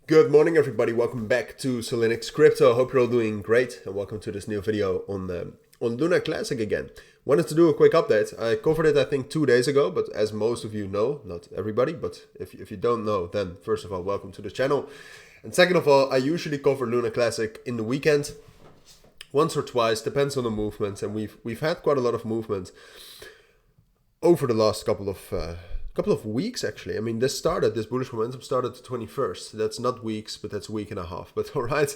Good morning, everybody. Welcome back to Cilinix Crypto. Hope you're all doing great, and welcome to this new video on Luna Classic again. Wanted to do a quick update. I covered it, I think, 2 days ago, but as most of you know, not everybody, but if you don't know, then first of all, welcome to the channel. And second of all, I usually cover Luna Classic in the weekend, once or twice, depends on the movement, and we've had quite a lot of movement over the last couple of weeks, actually. I mean, this bullish momentum started the 21st. That's not weeks, but that's a week and a half. But all right,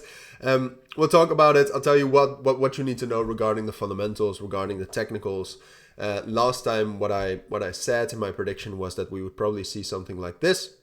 we'll talk about it. I'll tell you what you need to know regarding the fundamentals, regarding the technicals. Last time, what I said in my prediction was that we would probably see something like this.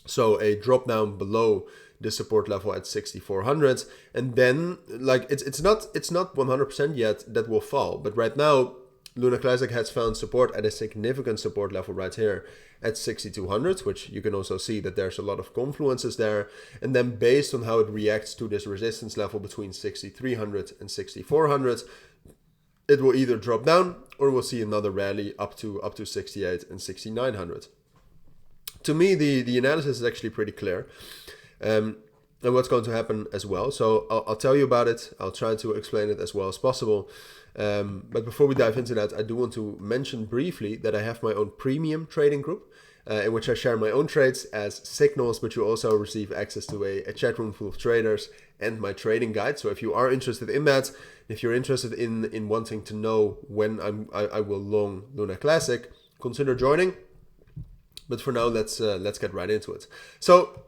So a drop down below the support level at 6,400, and then like it's not 100% yet that will fall, but right now Luna Classic has found support at a significant support level right here at 6,200, which you can also see that there's a lot of confluences there. And then based on how it reacts to this resistance level between 6,300 and 6,400, it will either drop down or we'll see another rally up to 68 and 6,900. To me, the analysis is actually pretty clear. And what's going to happen as well. So I'll tell you about it. I'll try to explain it as well as possible. But before we dive into that, I do want to mention briefly that I have my own premium trading group in which I share my own trades as signals, but you also receive access to a chat room full of traders and my trading guide. So if you are interested in that, if you're interested in wanting to know when I will long Luna Classic, consider joining. But for now, let's get right into it. So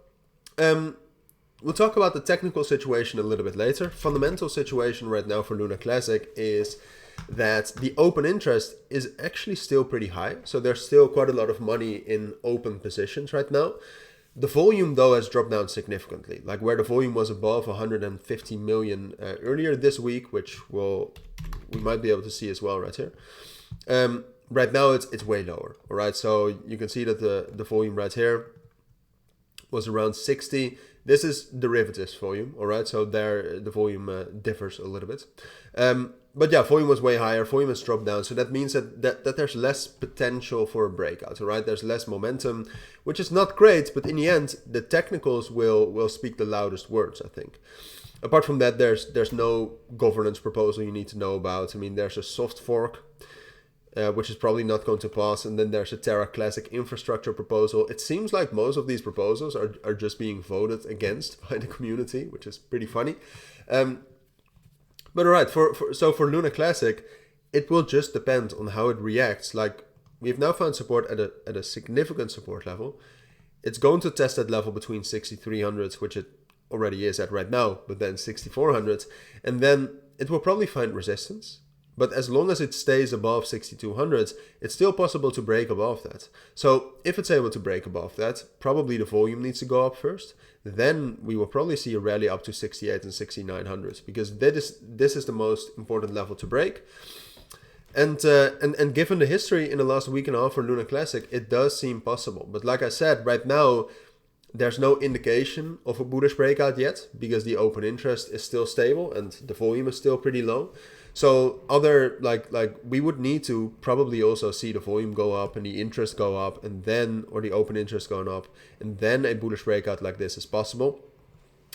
we'll talk about the technical situation a little bit later. Fundamental situation right now for Luna Classic is that the open interest is actually still pretty high. So there's still quite a lot of money in open positions right now. The volume, though, has dropped down significantly. Like where the volume was above 150 million earlier this week, which we might be able to see as well right here. Right now, it's way lower. All right, so you can see that the volume right here was around 60. This is derivatives volume, all right? So there the volume differs a little bit. But yeah, volume was way higher. Volume has dropped down. So that means that there's less potential for a breakout, all right? There's less momentum, which is not great. But in the end, the technicals will speak the loudest words, I think. Apart from that, there's no governance proposal you need to know about. I mean, there's a soft fork, which is probably not going to pass. And then there's a TERRA Classic infrastructure proposal. It seems like most of these proposals are just being voted against by the community, which is pretty funny. But all right, so for Luna Classic, it will just depend on how it reacts. Like we've now found support at a significant support level. It's going to test that level between 6,300, which it already is at right now, but then 6,400. And then it will probably find resistance. But as long as it stays above 6,200, it's still possible to break above that. So if it's able to break above that, probably the volume needs to go up first. Then we will probably see a rally up to 68 and 6,900 because this is the most important level to break. And given the history in the last week and a half for Luna Classic, it does seem possible. But like I said, right now, there's no indication of a bullish breakout yet because the open interest is still stable and the volume is still pretty low. So we would need to probably also see the volume go up and the interest go up and then, or the open interest going up, and then a bullish breakout like this is possible.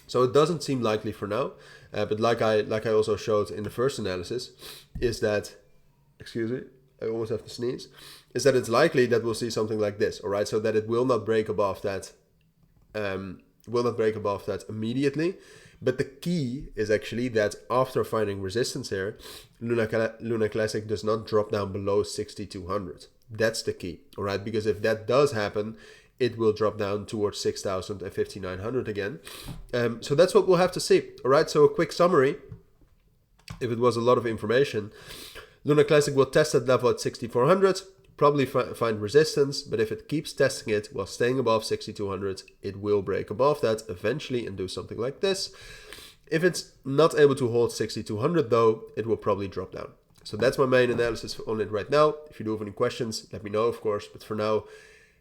So it doesn't seem likely for now, but like I also showed in the first analysis, is that, excuse me, I almost have to sneeze, is that it's likely that we'll see something like this, all right? So that it will not break above that, immediately. But the key is actually that after finding resistance here, Luna Classic does not drop down below 6,200. That's the key, all right? Because if that does happen, it will drop down towards 6,000 and 5,900 again. So that's what we'll have to see, all right? So a quick summary, if it was a lot of information, Luna Classic will test that level at 6,400, probably find resistance, but if it keeps testing it while staying above 6,200, it will break above that eventually and do something like this. If it's not able to hold 6,200 though, it will probably drop down. So that's my main analysis on it right now. If you do have any questions, let me know, of course. But for now,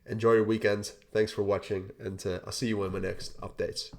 enjoy your weekend. Thanks for watching, and I'll see you in my next updates.